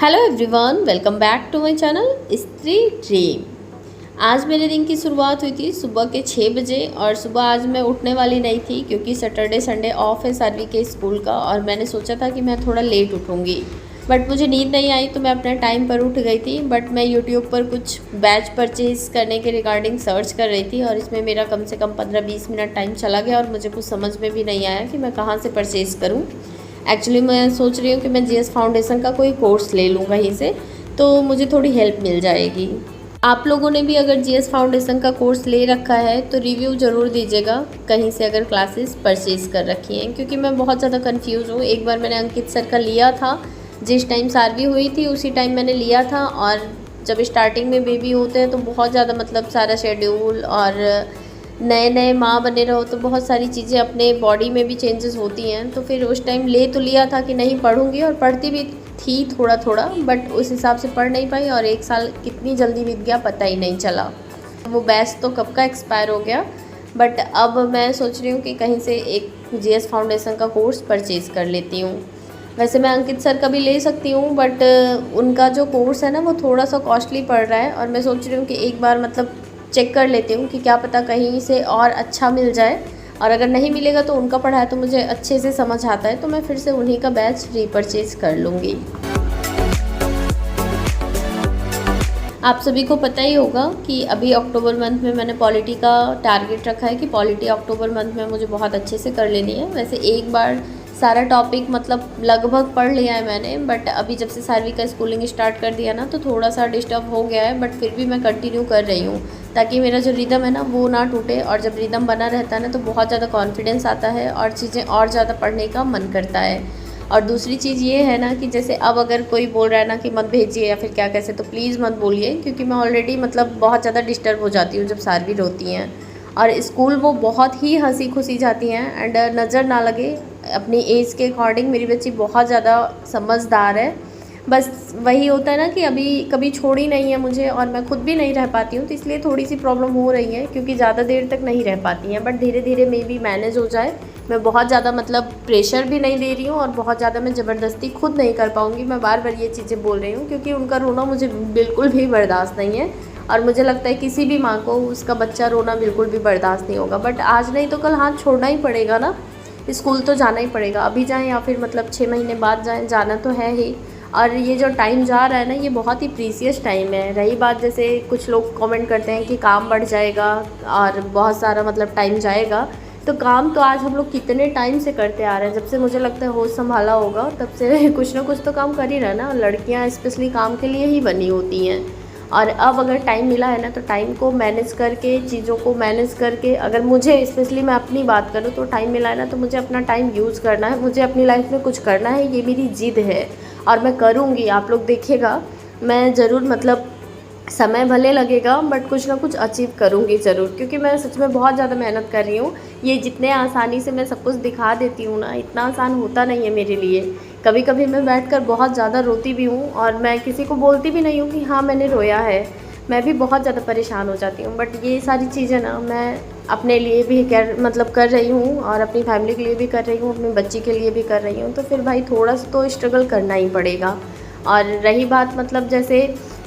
Hello everyone, welcome back to my channel Stree dream. आज मेरे दिन की शुरुआत हुई थी सुबह के 6 बजे और सुबह आज मैं उठने वाली नहीं थी क्योंकि सैटरडे संडे ऑफ है सार्वी के स्कूल का और मैंने सोचा था कि मैं थोड़ा लेट उठूँगी। बट मुझे नींद नहीं आई तो मैं अपने टाइम पर उठ गई थी। बट मैं यूट्यूब पर कुछ बैच परचेज़ करने के रिगार्डिंग सर्च कर रही थी और इसमें मेरा कम से कम 15-20 मिनट टाइम चला गया और मुझे कुछ समझ में भी नहीं आया कि मैं कहाँ से परचेज़ करूँ। एक्चुअली मैं सोच रही हूँ कि मैं जीएस फाउंडेशन का कोई कोर्स ले लूँ कहीं से, तो मुझे थोड़ी हेल्प मिल जाएगी। आप लोगों ने भी अगर जीएस फाउंडेशन का कोर्स ले रखा है तो रिव्यू ज़रूर दीजिएगा कहीं से अगर क्लासेस परचेज़ कर रखी हैं, क्योंकि मैं बहुत ज़्यादा कंफ्यूज हूँ। एक बार मैंने अंकित सर का लिया था, जिस टाइम सार्वी हुई थी उसी टाइम मैंने लिया था। और जब स्टार्टिंग में बेबी होते हैं तो बहुत ज़्यादा मतलब सारा शेड्यूल और नए नए माँ बने रहो तो बहुत सारी चीज़ें अपने बॉडी में भी चेंजेस होती हैं। तो फिर उस टाइम ले तो लिया था कि नहीं पढ़ूंगी, और पढ़ती भी थी थोड़ा थोड़ा, बट उस हिसाब से पढ़ नहीं पाई और एक साल कितनी जल्दी बीत गया पता ही नहीं चला। वो बैच तो कब का एक्सपायर हो गया। बट अब मैं सोच रही हूँ कि कहीं से एक जीएस फाउंडेशन का कोर्स परचेज़ कर लेती हूँ। वैसे मैं अंकित सर का भी ले सकती हूँ, बट उनका जो कोर्स है ना वो थोड़ा सा कॉस्टली पड़ रहा है और मैं सोच रही हूँ कि एक बार मतलब चेक कर लेती हूँ कि क्या पता कहीं से और अच्छा मिल जाए। और अगर नहीं मिलेगा तो उनका पढ़ाया तो मुझे अच्छे से समझ आता है तो मैं फिर से उन्हीं का बैच रीपरचेज़ कर लूँगी। आप सभी को पता ही होगा कि अभी अक्टूबर मंथ में मैंने पॉलिटी का टारगेट रखा है कि पॉलिटी अक्टूबर मंथ में मुझे बहुत अच्छे से कर लेनी है। वैसे एक बार सारा टॉपिक मतलब लगभग पढ़ लिया है मैंने, बट अभी जब से सार्वी का स्कूलिंग स्टार्ट कर दिया ना तो थोड़ा सा डिस्टर्ब हो गया है। बट फिर भी मैं कंटिन्यू कर रही हूँ ताकि मेरा जो रिदम है ना वो ना टूटे, और जब रिदम बना रहता है ना तो बहुत ज़्यादा कॉन्फिडेंस आता है और चीज़ें और ज़्यादा पढ़ने का मन करता है। और दूसरी चीज़ ये है ना कि जैसे अब अगर कोई बोल रहा है ना कि मत भेजिए या फिर क्या कैसे, तो प्लीज़ मत बोलिए, क्योंकि मैं ऑलरेडी मतलब बहुत ज़्यादा डिस्टर्ब हो जाती हूँ जब सार्वी रोती हैं। और स्कूल वो बहुत ही हंसी खुशी जाती हैं एंड नज़र ना लगे अपनी एज के अकॉर्डिंग मेरी बच्ची बहुत ज़्यादा समझदार है। बस वही होता है ना कि अभी कभी छोड़ी नहीं है मुझे और मैं खुद भी नहीं रह पाती हूँ, तो इसलिए थोड़ी सी प्रॉब्लम हो रही है क्योंकि ज़्यादा देर तक नहीं रह पाती हैं। बट धीरे धीरे मे भी मैनेज हो जाए। मैं बहुत ज़्यादा मतलब प्रेशर भी नहीं दे रही हूँ और बहुत ज़्यादा मैं ज़बरदस्ती खुद नहीं कर पाऊँगी। मैं बार बार ये चीज़ें बोल रही हूँ क्योंकि उनका रोना मुझे बिल्कुल भी बर्दाश्त नहीं है और मुझे लगता है किसी भी माँ को उसका बच्चा रोना बिल्कुल भी बर्दाश्त नहीं होगा। बट आज नहीं तो कल हाथ छोड़ना ही पड़ेगा ना, स्कूल तो जाना ही पड़ेगा। अभी जाएँ या फिर मतलब 6 महीने बाद जाएँ, जाना तो है ही। और ये जो टाइम जा रहा है ना ये बहुत ही प्रीसियस टाइम है। रही बात जैसे कुछ लोग कमेंट करते हैं कि काम बढ़ जाएगा और बहुत सारा मतलब टाइम जाएगा, तो काम तो आज हम लोग कितने टाइम से करते आ रहे हैं। जब से मुझे लगता है होश संभाला होगा तब से कुछ ना कुछ तो काम कर ही रहा है ना। लड़कियां स्पेशली काम के लिए ही बनी होती हैं। और अब अगर टाइम मिला है ना तो टाइम को मैनेज करके, चीज़ों को मैनेज करके, अगर मुझे स्पेशली मैं अपनी बात करूँ तो टाइम मिला है ना तो मुझे अपना टाइम यूज़ करना है। मुझे अपनी लाइफ में कुछ करना है, ये मेरी ज़िद है और मैं करूँगी। आप लोग देखिएगा मैं ज़रूर मतलब समय भले लगेगा बट कुछ ना कुछ अचीव करूँगी ज़रूर, क्योंकि मैं सच में बहुत ज़्यादा मेहनत कर रही हूँ। ये जितने आसानी से मैं सब कुछ दिखा देती हूँ ना, इतना आसान होता नहीं है मेरे लिए। कभी कभी मैं बैठकर बहुत ज़्यादा रोती भी हूँ और मैं किसी को बोलती भी नहीं हूँ कि हाँ मैंने रोया है। मैं भी बहुत ज़्यादा परेशान हो जाती हूँ। बट ये सारी चीज़ें ना मैं अपने लिए भी कर रही हूँ और अपनी फैमिली के लिए भी कर रही हूँ, अपनी बच्ची के लिए भी कर रही हूँ। तो फिर भाई थोड़ा सा तो स्ट्रगल करना ही पड़ेगा। और रही बात मतलब जैसे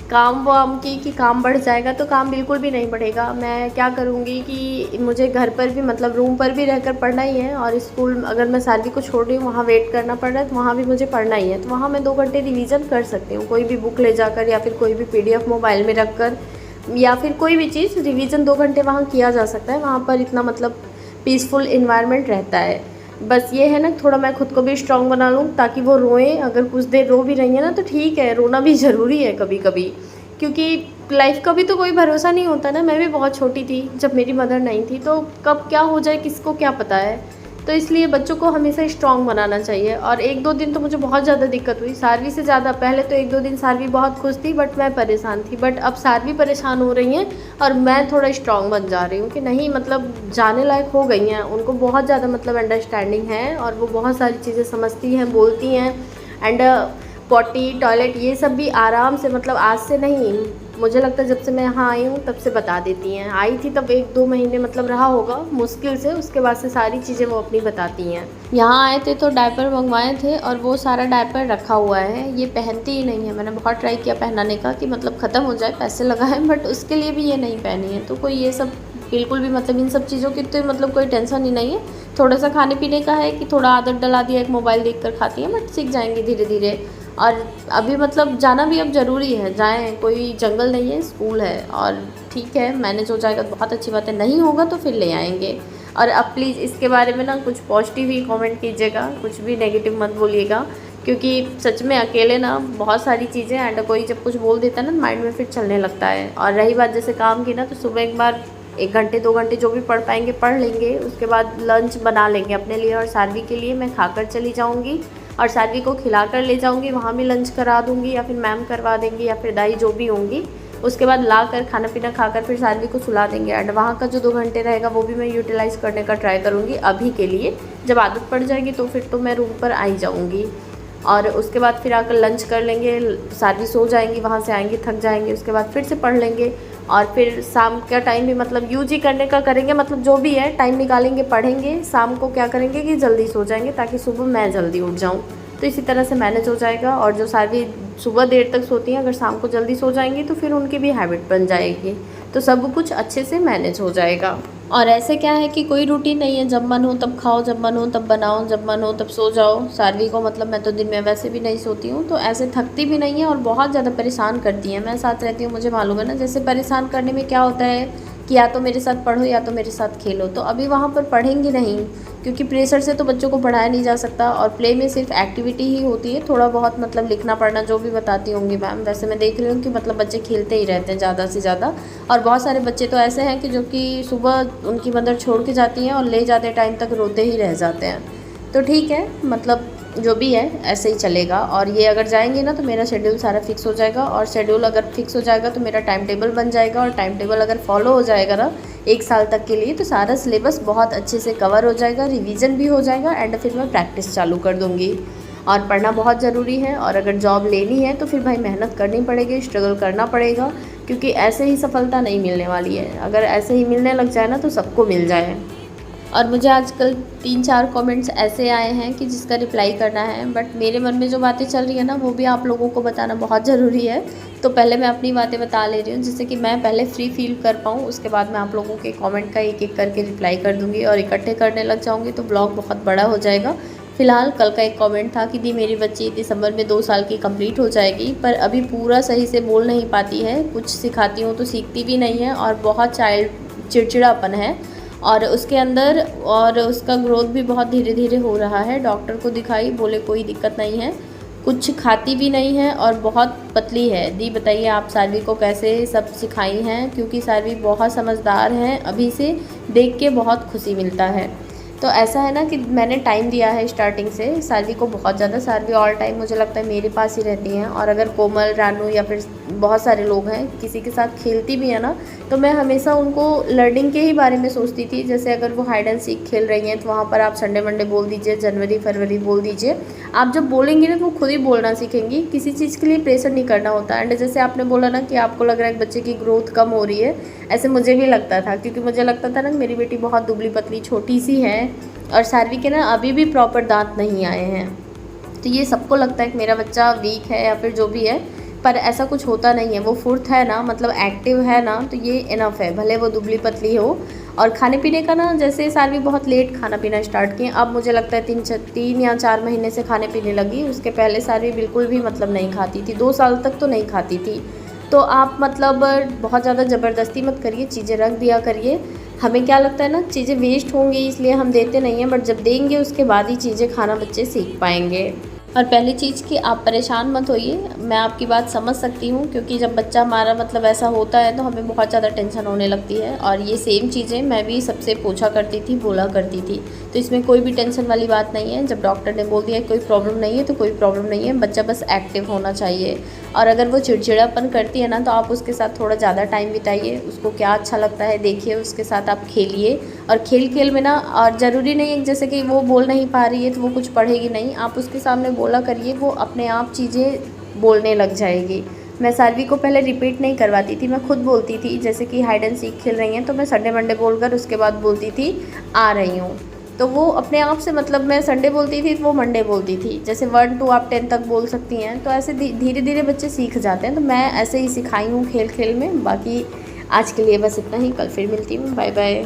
काम वाम की कि काम बढ़ जाएगा, तो काम बिल्कुल भी नहीं बढ़ेगा। मैं क्या करूँगी कि मुझे घर पर भी मतलब रूम पर भी रहकर पढ़ना ही है और स्कूल अगर मैं सार्वी को छोड़ रही हूँ वहाँ वेट करना पड़ रहा है तो वहाँ भी मुझे पढ़ना ही है। तो वहाँ मैं 2 घंटे रिवीजन कर सकती हूँ, कोई भी बुक ले जाकर या फिर कोई भी पीडीएफ मोबाइल में रख कर या फिर कोई भी चीज़ रिवीजन 2 घंटे वहाँ किया जा सकता है। वहाँ पर इतना मतलब पीसफुल इन्वायरमेंट रहता है। बस ये है ना थोड़ा मैं खुद को भी स्ट्रॉन्ग बना लूँ ताकि वो रोएं। अगर कुछ देर रो भी रही है ना तो ठीक है, रोना भी ज़रूरी है कभी कभी, क्योंकि लाइफ का भी तो कोई भरोसा नहीं होता ना। मैं भी बहुत छोटी थी जब मेरी मदर नहीं थी, तो कब क्या हो जाए किसको क्या पता है। तो इसलिए बच्चों को हमेशा स्ट्रॉन्ग बनाना चाहिए। और 1-2 दिन तो मुझे बहुत ज़्यादा दिक्कत हुई सार्वी से ज़्यादा। पहले तो 1-2 दिन सार्वी बहुत खुश थी बट मैं परेशान थी, बट अब सार्वी परेशान हो रही हैं और मैं थोड़ा स्ट्रॉन्ग बन जा रही हूँ कि नहीं मतलब जाने लायक हो गई हैं। उनको बहुत ज़्यादा मतलब अंडरस्टैंडिंग है और वो बहुत सारी चीज़ें समझती हैं, बोलती हैं। एंड पॉटी टॉयलेट ये सब भी आराम से, मतलब आज से नहीं, मुझे लगता है जब से मैं यहाँ आई हूँ तब से बता देती हैं। आई थी तब 1-2 महीने मतलब रहा होगा मुश्किल से, उसके बाद से सारी चीज़ें वो अपनी बताती हैं। यहाँ आए थे तो डायपर मंगवाए थे और वो सारा डायपर रखा हुआ है, ये पहनती ही नहीं है। मैंने बहुत ट्राई किया पहनाने का कि मतलब ख़त्म हो जाए, पैसे लगाएं, बट उसके लिए भी ये नहीं पहनी है। तो कोई ये सब बिल्कुल भी मतलब इन सब चीज़ों की तो मतलब कोई टेंशन ही नहीं है। थोड़ा सा खाने पीने का है कि थोड़ा आदत डला दिया, एक मोबाइल देखकर खाती है, बट सीख जाएंगी धीरे धीरे। और अभी मतलब जाना भी अब ज़रूरी है, जाएं, कोई जंगल नहीं है, स्कूल है, और ठीक है मैनेज हो जाएगा तो बहुत अच्छी बात है, नहीं होगा तो फिर ले आएंगे। और अब प्लीज़ इसके बारे में ना कुछ पॉजिटिव ही कमेंट कीजिएगा, कुछ भी नेगेटिव मत बोलिएगा, क्योंकि सच में अकेले ना बहुत सारी चीज़ें एंड कोई जब कुछ बोल देता है ना माइंड में फिर चलने लगता है। और रही बात जैसे काम की ना, तो सुबह एक बार 1 घंटे 2 घंटे जो भी पढ़ पाएंगे पढ़ लेंगे, उसके बाद लंच बना लेंगे अपने लिए और साध्वी के लिए। मैं खाकर चली जाऊँगी और साध्वी को खिला कर ले जाऊँगी, वहाँ भी लंच करा दूँगी या फिर मैम करवा देंगी या फिर दाई जो भी होंगी। उसके बाद ला कर खाना पीना खाकर फिर साध्वी को सुला देंगे एंड वहाँ का जो 2 घंटे रहेगा वो भी मैं यूटिलाइज़ करने का ट्राई करूँगी अभी के लिए। जब आदत पड़ जाएगी तो फिर तो मैं रूम पर आ ही जाऊँगी और उसके बाद फिर आकर लंच कर लेंगे, साध्वी सो जाएंगी, वहाँ से आएंगी थक जाएंगे, उसके बाद फिर से पढ़ लेंगे और फिर शाम का टाइम भी मतलब यूज ही करने का करेंगे, मतलब जो भी है टाइम निकालेंगे पढ़ेंगे। शाम को क्या करेंगे कि जल्दी सो जाएंगे ताकि सुबह मैं जल्दी उठ जाऊँ, तो इसी तरह से मैनेज हो जाएगा। और जो साध्वी सुबह देर तक सोती हैं, अगर शाम को जल्दी सो जाएंगी तो फिर उनकी भी हैबिट बन जाएगी, तो सब कुछ अच्छे से मैनेज हो जाएगा। और ऐसे क्या है कि कोई रूटीन नहीं है, जब मन हो तब खाओ, जब मन हो तब बनाओ, जब मन हो तब सो जाओ। साध्वी को मतलब मैं तो दिन में वैसे भी नहीं सोती हूँ, तो ऐसे थकती भी नहीं है और बहुत ज़्यादा परेशान करती है। मैं साथ रहती हूँ, मुझे मालूम है ना, जैसे परेशान करने में क्या होता है कि या तो मेरे साथ पढ़ो या तो मेरे साथ खेलो। तो अभी वहाँ पर पढ़ेंगी नहीं, क्योंकि प्रेशर से तो बच्चों को पढ़ाया नहीं जा सकता और प्ले में सिर्फ एक्टिविटी ही होती है, थोड़ा बहुत मतलब लिखना पढ़ना जो भी बताती होंगी मैम। वैसे मैं देख रही हूँ कि मतलब बच्चे खेलते ही रहते हैं ज़्यादा से ज़्यादा, और बहुत सारे बच्चे तो ऐसे हैं कि जो कि सुबह उनकी मदर छोड़ के जाती हैं और ले जाते टाइम तक रोते ही रह जाते हैं। तो ठीक है, मतलब जो भी है ऐसे ही चलेगा। और ये अगर जाएंगे ना तो मेरा शेड्यूल सारा फिक्स हो जाएगा, और शेड्यूल अगर फिक्स हो जाएगा तो मेरा टाइम टेबल बन जाएगा, और टाइम टेबल अगर फॉलो हो जाएगा ना 1 साल तक के लिए, तो सारा सिलेबस बहुत अच्छे से कवर हो जाएगा, रिवीजन भी हो जाएगा एंड फिर मैं प्रैक्टिस चालू कर दूँगी। और पढ़ना बहुत ज़रूरी है, और अगर जॉब लेनी है तो फिर भाई मेहनत करनी पड़ेगी, स्ट्रगल करना पड़ेगा, क्योंकि ऐसे ही सफलता नहीं मिलने वाली है। अगर ऐसे ही मिलने लग जाए ना तो सबको मिल जाए। और मुझे आजकल 3-4 कमेंट्स ऐसे आए हैं कि जिसका रिप्लाई करना है, बट मेरे मन में जो बातें चल रही है ना वो भी आप लोगों को बताना बहुत ज़रूरी है। तो पहले मैं अपनी बातें बता ले रही हूँ, जिससे कि मैं पहले फ्री फील कर पाऊँ, उसके बाद मैं आप लोगों के कमेंट का एक एक करके रिप्लाई कर दूँगी। और इकट्ठे करने लग जाऊँगी तो ब्लॉग बहुत बड़ा हो जाएगा। फ़िलहाल कल का एक कमेंट था कि दी मेरी बच्ची दिसंबर में 2 साल की कंप्लीट हो जाएगी, पर अभी पूरा सही से बोल नहीं पाती है, कुछ सिखाती हूँ तो सीखती भी नहीं है, और बहुत चिड़चिड़ापन है और उसके अंदर, और उसका ग्रोथ भी बहुत धीरे धीरे हो रहा है। डॉक्टर को दिखाई, बोले कोई दिक्कत नहीं है, कुछ खाती भी नहीं है और बहुत पतली है। दी बताइए आप साध्वी को कैसे सब सिखाई हैं, क्योंकि साध्वी बहुत समझदार हैं, अभी से देख के बहुत खुशी मिलता है। तो ऐसा है ना कि मैंने टाइम दिया है स्टार्टिंग से साध्वी को बहुत ज़्यादा। साध्वी ऑल टाइम मुझे लगता है मेरे पास ही रहती हैं, और अगर कोमल, रानू या फिर बहुत सारे लोग हैं किसी के साथ खेलती भी है ना, तो मैं हमेशा उनको लर्निंग के ही बारे में सोचती थी। जैसे अगर वो हाइड एंड सीक खेल रही हैं तो वहाँ पर आप संडे मंडे बोल दीजिए, जनवरी फरवरी बोल दीजिए। आप जब बोलेंगी ना तो वो खुद ही बोलना सीखेंगी, किसी चीज़ के लिए प्रेशर नहीं करना होता। एंड जैसे आपने बोला ना कि आपको लग रहा है कि बच्चे की ग्रोथ कम हो रही है, ऐसे मुझे भी लगता था, क्योंकि मुझे लगता था ना कि मेरी बेटी बहुत दुबली पतली छोटी सी है, और साध्वी के ना अभी भी प्रॉपर दांत नहीं आए हैं। तो ये सबको लगता है कि मेरा बच्चा वीक है या फिर जो भी है, पर ऐसा कुछ होता नहीं है। वो फुर्त है ना, मतलब एक्टिव है ना, तो ये इनफ है, भले वो दुबली पतली हो। और खाने पीने का ना, जैसे साध्वी बहुत लेट खाना पीना स्टार्ट किए, अब मुझे लगता है 3 या 4 महीने से खाने पीने लगी। उसके पहले साध्वी बिल्कुल भी मतलब नहीं खाती थी, 2 साल तक तो नहीं खाती थी। तो आप मतलब बहुत ज़्यादा ज़बरदस्ती मत करिए, चीज़ें रख दिया करिए। हमें क्या लगता है ना, चीज़ें वेस्ट होंगी इसलिए हम देते नहीं हैं, बट जब देंगे उसके बाद ही चीज़ें खाना बच्चे सीख पाएंगे। और पहली चीज़ कि आप परेशान मत होइए, मैं आपकी बात समझ सकती हूँ, क्योंकि जब बच्चा हमारा मतलब ऐसा होता है तो हमें बहुत ज़्यादा टेंशन होने लगती है। और ये सेम चीज़ें मैं भी सबसे पूछा करती थी, बोला करती थी, तो इसमें कोई भी टेंशन वाली बात नहीं है। जब डॉक्टर ने बोल दिया कोई प्रॉब्लम नहीं है तो कोई प्रॉब्लम नहीं है, बच्चा बस एक्टिव होना चाहिए। और अगर वो चिड़चिड़ापन करती है ना, तो आप उसके साथ थोड़ा ज़्यादा टाइम बिताइए, उसको क्या अच्छा लगता है देखिए, उसके साथ आप खेलिए, और खेल खेल में ना, और ज़रूरी नहीं है जैसे कि वो बोल नहीं पा रही है तो वो कुछ पढ़ेगी नहीं, आप उसके सामने बोला करिए, वो अपने आप चीज़ें बोलने लग जाएगी। मैं सानवी को पहले रिपीट नहीं करवाती थी, मैं खुद बोलती थी, जैसे कि हाइड एंड सीक खेल रही हैं तो मैं संडे मंडे बोलकर उसके बाद बोलती थी आ रही हूँ, तो वो अपने आप से, मतलब मैं संडे बोलती थी तो वो मंडे बोलती थी। जैसे 1 to आप 10 तक बोल सकती हैं, तो ऐसे धीरे धीरे बच्चे सीख जाते हैं। तो मैं ऐसे ही सिखाई हूँ खेल खेल में। बाकी आज के लिए बस इतना ही, कल फिर मिलती हूँ, बाय बाय।